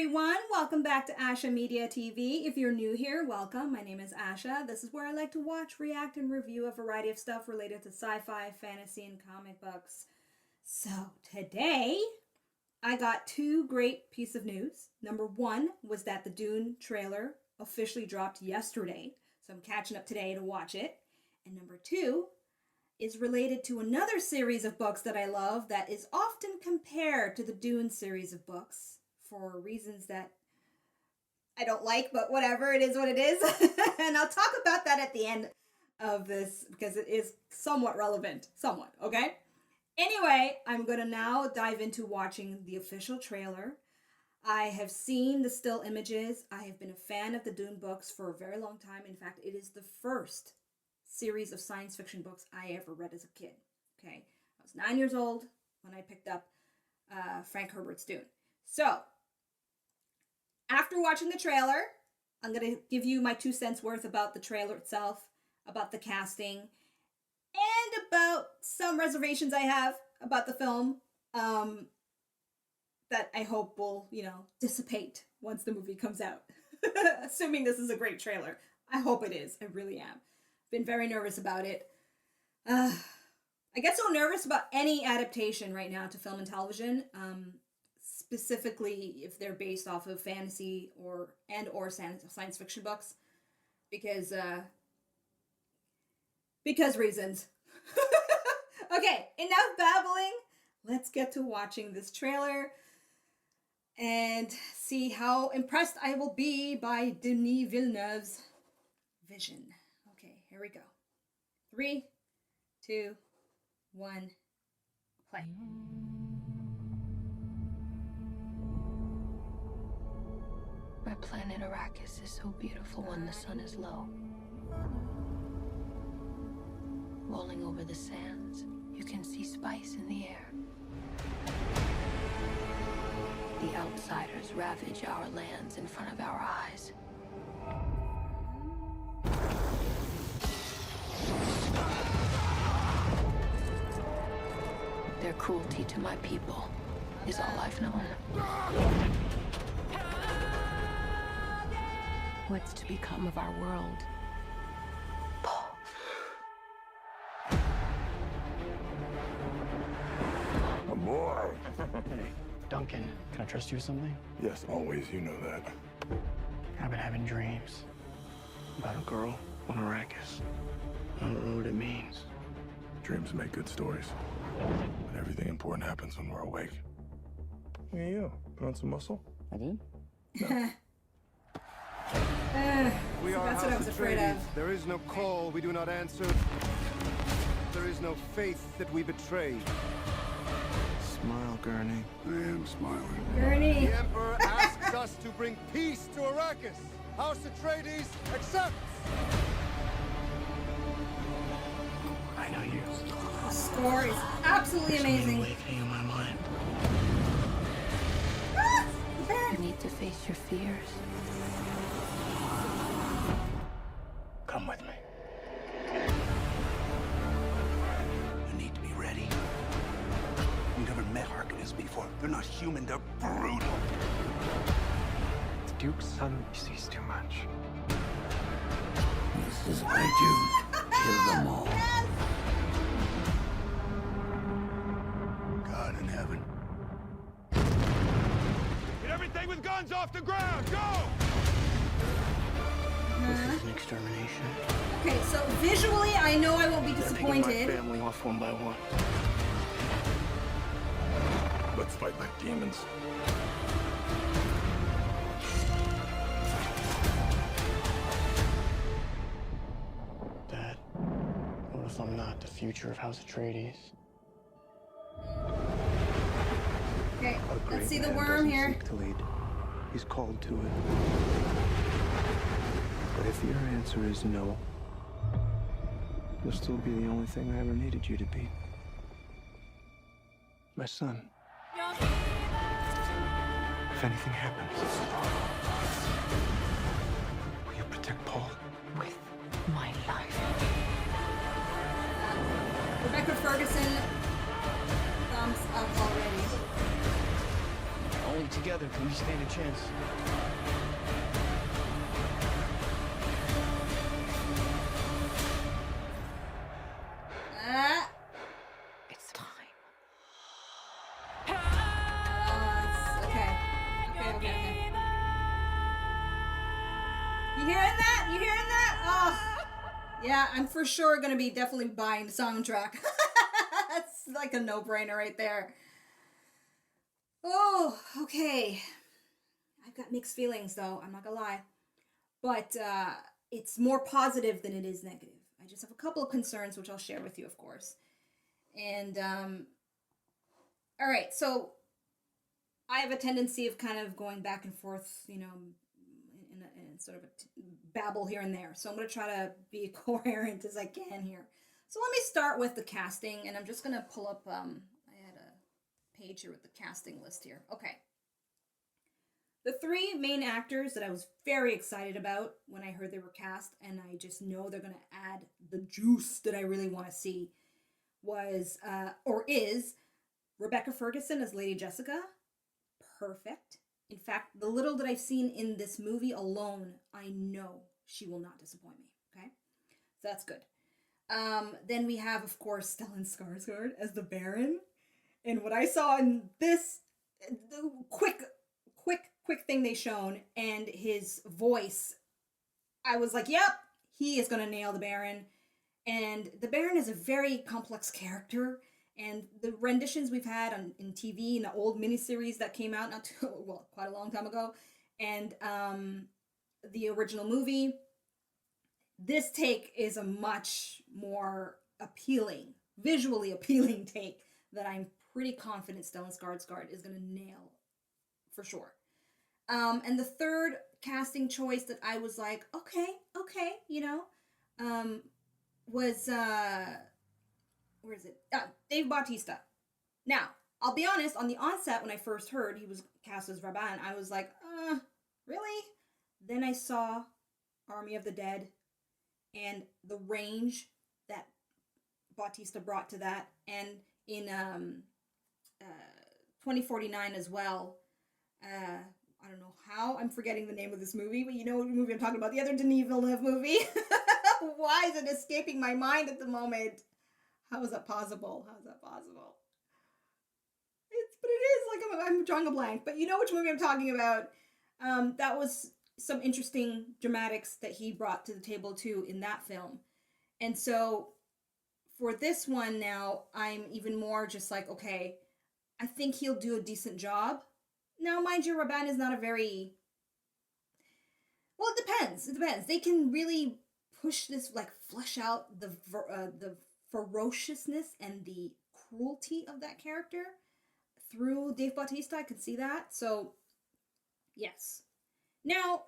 everyone. Welcome back to Asha Media TV. If you're new here, welcome. My name is Asha. This is where I like to watch, react, and review a variety of stuff related to sci-fi, fantasy, and comic books. So today, I got two great pieces of news. Number one was that the Dune trailer officially dropped yesterday, so I'm catching up today to watch it. And number two is related to another series of books that I love that is often compared to the Dune series of books for reasons that I don't like, but whatever, it is what it is. And I'll talk about that at the end of this because it is somewhat relevant. Somewhat, okay? Anyway, I'm going to now dive into watching the official trailer. I have seen the still images. I have been a fan of the Dune books for a very long time. In fact, it is the first series of science fiction books I ever read as a kid. Okay, I was 9 years old when I picked up Frank Herbert's Dune. So, after watching the trailer, I'm going to give you my 2 cents worth about the trailer itself, about the casting, and about some reservations I have about the film that I hope will, dissipate once the movie comes out. Assuming this is a great trailer. I hope it is. I really am. Been very nervous about it. I get so nervous about any adaptation right now to film and television, specifically if they're based off of fantasy or science fiction books, because reasons. Okay, enough babbling. Let's get to watching this trailer and see how impressed I will be by Denis Villeneuve's vision. Okay, here we go. 3, 2, 1, play. My planet Arrakis is so beautiful when the sun is low. Rolling over the sands, you can see spice in the air. The outsiders ravage our lands in front of our eyes. Their cruelty to my people is all I've known. What's to become of our world? Paul. A boy. Hey, Duncan, can I trust you with something? Yes, always. You know that. I've been having dreams about a girl on Arrakis. I don't know what it means. Dreams make good stories. But everything important happens when we're awake. Look at you. Put on some muscle? I did? No. We are That's what I was afraid of. There is no call we do not answer. There is no faith that we betray. Smile, Gurney. I am smiling. Gurney. The Emperor asks us to bring peace to Arrakis. House Atreides accepts. I know you. The score is absolutely amazing. Awakening in my mind. You need to face your fears. Come with me. You need to be ready. You've never met Harkonnens before. They're not human, they're brutal. The Duke's son sees too much. This is my Dune. Kill them all. God in heaven. Get everything with guns off the ground. Go! This is an extermination. Okay, so visually, I know I won't be Taking my disappointed. family off one by one. Let's fight like demons. Dad, what if I'm not the future of House Atreides? Okay, A great let's see the man worm doesn't here. seek to lead. He's called to it. But if your answer is no, you'll still be the only thing I ever needed you to be. My son. If anything happens, will you protect Paul? With my life. Rebecca Ferguson, thumbs up already. Only together can we stand a chance. It's time. Okay. Okay. You hearing that? You hearing that? Oh, yeah, I'm for sure gonna be definitely buying the soundtrack. That's like a no-brainer right there. Oh, okay. I've got mixed feelings though, I'm not gonna lie. But it's more positive than it is negative. I just have a couple of concerns, which I'll share with you, of course. And, all right, so I have a tendency of kind of going back and forth, you know, in sort of a babble here and there. So I'm going to try to be coherent as I can here. So let me start with the casting, and I'm just going to pull up, I had a page here with the casting list here. Okay. The three main actors that I was very excited about when I heard they were cast, and I just know they're going to add the juice that I really want to see, was, or is, Rebecca Ferguson as Lady Jessica. Perfect. In fact, the little that I've seen in this movie alone, I know she will not disappoint me. Okay? So that's good. Then we have, of course, Stellan Skarsgård as the Baron. And what I saw in this the quick thing they shown and his voice, I was like, yep, he is going to nail the Baron. And the Baron is a very complex character. And the renditions we've had in TV in the old miniseries that came out quite a long time ago, and the original movie, this take is a much more appealing, visually appealing take that I'm pretty confident Stellan Skarsgård is going to nail for sure. And the third casting choice that I was like, okay, you know, was where is it? Dave Bautista. Now, I'll be honest, on the onset when I first heard he was cast as Raban, I was like, really? Then I saw Army of the Dead and the range that Bautista brought to that, and in 2049 as well. I don't know how I'm forgetting the name of this movie, but you know what movie I'm talking about, the other Denis Villeneuve movie. Why is it escaping my mind at the moment? How is that possible? How is that possible? But it is like I'm drawing a blank. But you know which movie I'm talking about. That was some interesting dramatics that he brought to the table too in that film. And so for this one now, I'm even more just like, okay, I think he'll do a decent job. Now, mind you, Raban is not a very... Well, it depends. It depends. They can really push this, like, flesh out the ferociousness and the cruelty of that character through Dave Bautista. I could see that. So, yes. Now,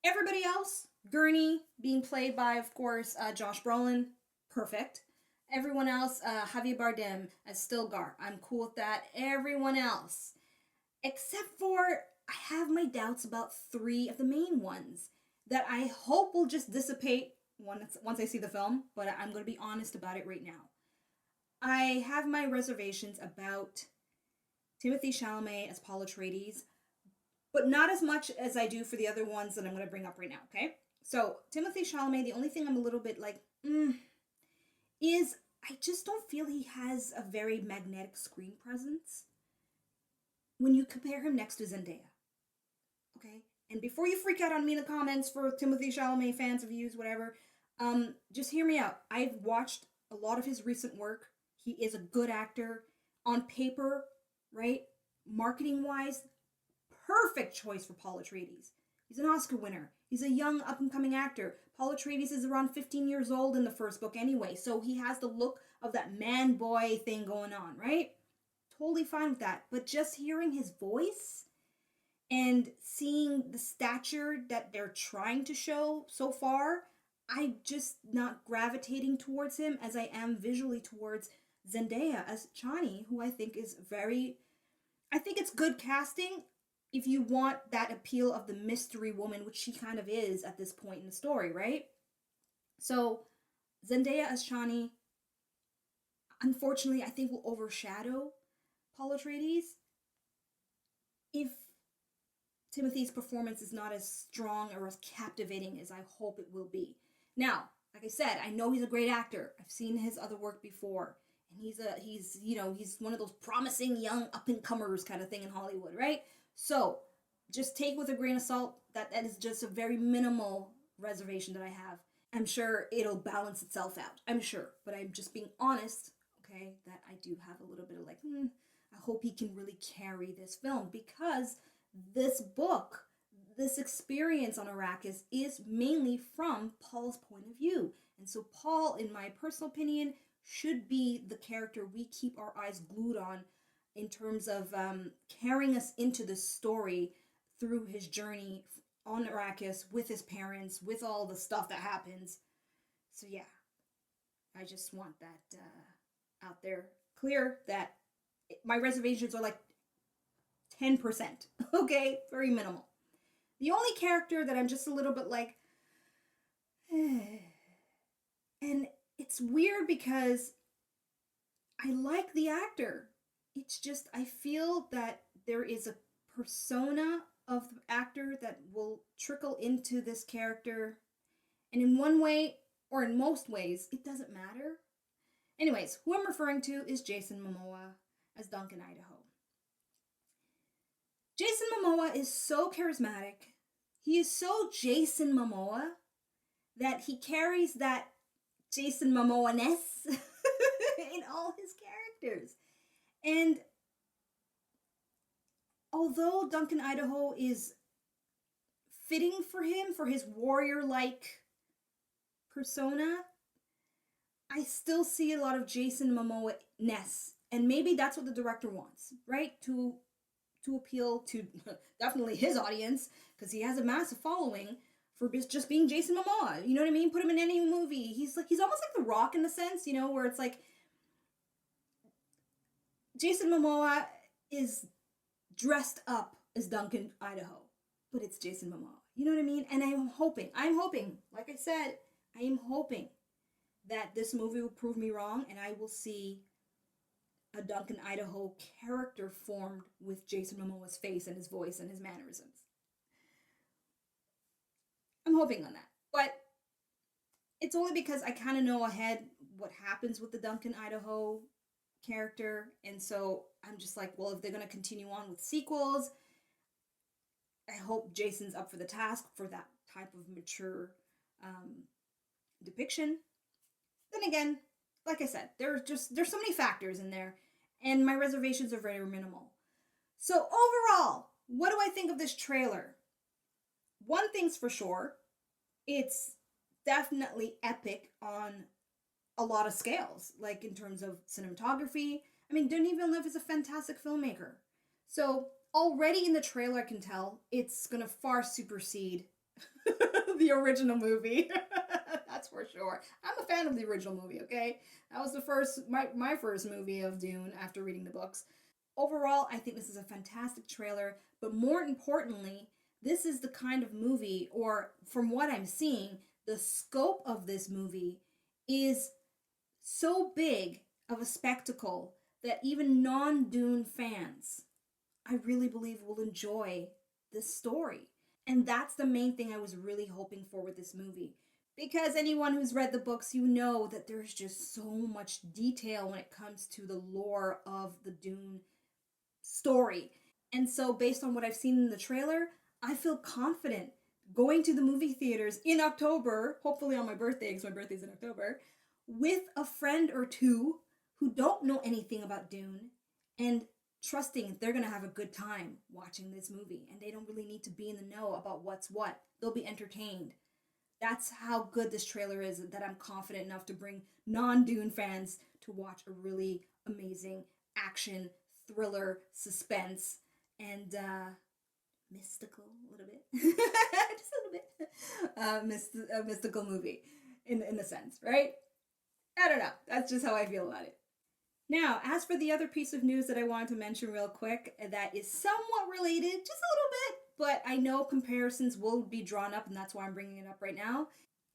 everybody else, Gurney being played by, of course, Josh Brolin, perfect. Everyone else, Javier Bardem as Stilgar, I'm cool with that. Everyone else, except for I have my doubts about three of the main ones that I hope will just dissipate once I see the film, but I'm going to be honest about it right now. I have my reservations about Timothée Chalamet as Paul Atreides, but not as much as I do for the other ones that I'm going to bring up right now, okay? So, Timothée Chalamet, the only thing I'm a little bit like, is I just don't feel he has a very magnetic screen presence when you compare him next to Zendaya, okay? And before you freak out on me in the comments for Timothée Chalamet fans of views, whatever, just hear me out. I've watched a lot of his recent work. He is a good actor. On paper, right? Marketing-wise, perfect choice for Paul Atreides. He's an Oscar winner. He's a young, up-and-coming actor. Paul Atreides is around 15 years old in the first book anyway, so he has the look of that man-boy thing going on, right? Totally fine with that. But just hearing his voice and seeing the stature that they're trying to show so far, I'm just not gravitating towards him as I am visually towards Zendaya as Chani, who I think is I think it's good casting if you want that appeal of the mystery woman, which she kind of is at this point in the story, right? So, Zendaya as Chani, unfortunately, I think will overshadow Paul Atreides. if Timothy's performance is not as strong or as captivating as I hope it will be. Now, like I said, I know he's a great actor. I've seen his other work before, and he's one of those promising young up and comers kind of thing in Hollywood, right? So just take with a grain of salt that is just a very minimal reservation that I have. I'm sure it'll balance itself out. I'm sure, but I'm just being honest, okay, that I do have a little bit of like, I hope he can really carry this film, because this book, this experience on Arrakis is mainly from Paul's point of view. And so Paul, in my personal opinion, should be the character we keep our eyes glued on in terms of carrying us into the story through his journey on Arrakis with his parents, with all the stuff that happens. So yeah, I just want that out there clear that my reservations are like 10%, okay? Very minimal. The only character that I'm just a little bit like, and it's weird because I like the actor. It's just, I feel that there is a persona of the actor that will trickle into this character. And in one way, or in most ways, it doesn't matter. Anyways, who I'm referring to is Jason Momoa as Duncan Idaho. Jason Momoa is so charismatic. He is so Jason Momoa that he carries that Jason Momoa-ness in all his characters. And although Duncan Idaho is fitting for him, for his warrior-like persona, I still see a lot of Jason Momoa-ness. And maybe that's what the director wants, right? To appeal to definitely his audience, because he has a massive following for just being Jason Momoa. You know what I mean? Put him in any movie. He's almost like The Rock in a sense, you know, where it's like Jason Momoa is dressed up as Duncan Idaho, but it's Jason Momoa. You know what I mean? And I'm hoping, like I said, I am hoping that this movie will prove me wrong and I will see a Duncan Idaho character formed with Jason Momoa's face and his voice and his mannerisms. I'm hoping on that. But it's only because I kind of know ahead what happens with the Duncan Idaho character. And so I'm just like, well, if they're going to continue on with sequels, I hope Jason's up for the task for that type of mature depiction. Then again, like I said, there's so many factors in there, and my reservations are very minimal. So overall, what do I think of this trailer? One thing's for sure, it's definitely epic on a lot of scales, like in terms of cinematography. I mean, Denis Villeneuve is a fantastic filmmaker. So already in the trailer, I can tell it's gonna far supersede the original movie. That's for sure. I'm a fan of the original movie, okay? That was my first movie of Dune after reading the books. Overall, I think this is a fantastic trailer, but more importantly, this is the kind of movie, or from what I'm seeing, the scope of this movie is so big of a spectacle that even non-Dune fans, I really believe, will enjoy this story. And that's the main thing I was really hoping for with this movie. Because anyone who's read the books, you know that there's just so much detail when it comes to the lore of the Dune story. And so based on what I've seen in the trailer, I feel confident going to the movie theaters in October, hopefully on my birthday, because my birthday's in October, with a friend or two who don't know anything about Dune, and trusting they're going to have a good time watching this movie, and they don't really need to be in the know about what's what. They'll be entertained. That's how good this trailer is, that I'm confident enough to bring non-Dune fans to watch a really amazing action, thriller, suspense, and mystical, a little bit. Just a little bit. Mystical movie, in a sense, right? I don't know. That's just how I feel about it. Now, as for the other piece of news that I wanted to mention real quick, that is somewhat related, just a little bit, but I know comparisons will be drawn up, and that's why I'm bringing it up right now,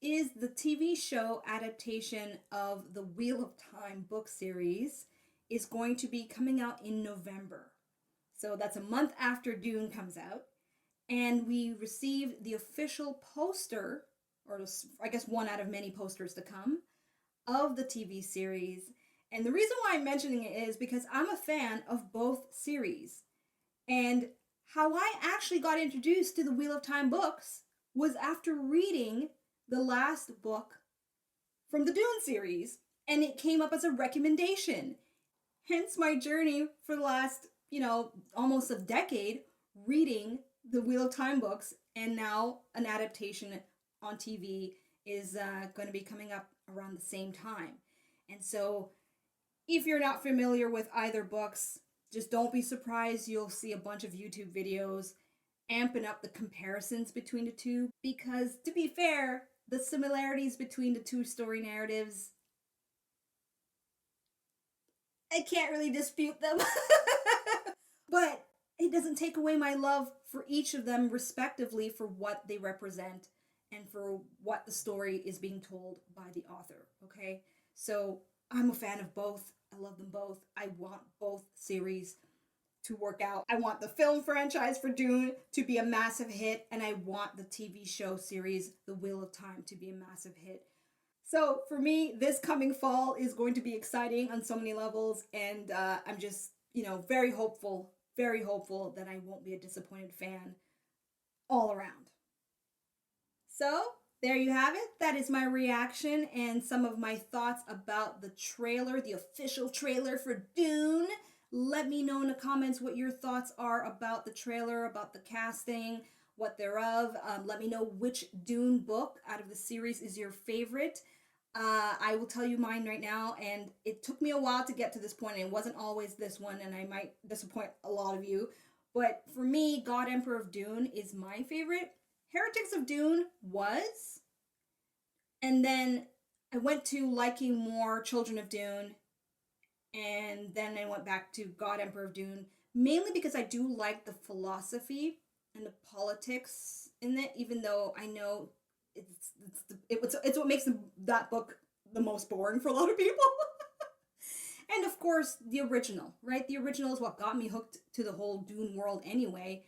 is the TV show adaptation of the Wheel of Time book series is going to be coming out in November. So that's a month after Dune comes out. And we received the official poster, or I guess one out of many posters to come, of the TV series. And the reason why I'm mentioning it is because I'm a fan of both series. And how I actually got introduced to the Wheel of Time books was after reading the last book from the Dune series, and it came up as a recommendation. Hence my journey for the last, almost a decade reading the Wheel of Time books, and now an adaptation on TV is going to be coming up around the same time. And so if you're not familiar with either books, just don't be surprised you'll see a bunch of YouTube videos amping up the comparisons between the two, because to be fair, the similarities between the two story narratives, I can't really dispute them. But it doesn't take away my love for each of them respectively for what they represent and for what the story is being told by the author, okay? So I'm a fan of both. I love them both. I want both series to work out. I want the film franchise for Dune to be a massive hit, and I want the TV show series, The Wheel of Time, to be a massive hit. So for me, this coming fall is going to be exciting on so many levels, and I'm just, very hopeful that I won't be a disappointed fan all around. So there you have it. That is my reaction and some of my thoughts about the trailer, the official trailer for Dune. Let me know in the comments what your thoughts are about the trailer, about the casting, what thereof. Let me know which Dune book out of the series is your favorite. I will tell you mine right now, and it took me a while to get to this point, and it wasn't always this one, and I might disappoint a lot of you. But for me, God Emperor of Dune is my favorite. Heretics of Dune was. And then I went to liking more Children of Dune. And then I went back to God Emperor of Dune. Mainly because I do like the philosophy and the politics in it. Even though I know it's what makes that book the most boring for a lot of people. And of course, the original, right? The original is what got me hooked to the whole Dune world anyway.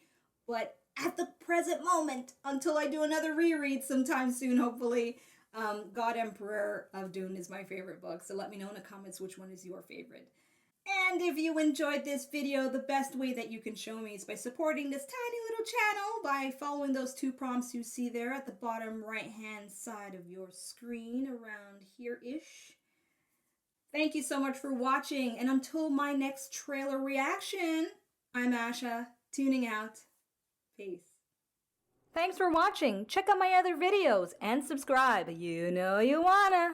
But at the present moment, until I do another reread sometime soon, hopefully, God Emperor of Dune is my favorite book. So let me know in the comments which one is your favorite. And if you enjoyed this video, the best way that you can show me is by supporting this tiny little channel by following those 2 prompts you see there at the bottom right-hand side of your screen around here-ish. Thank you so much for watching, and until my next trailer reaction, I'm Asha, tuning out. Peace. Thanks for watching. Check out my other videos and subscribe. You know you wanna.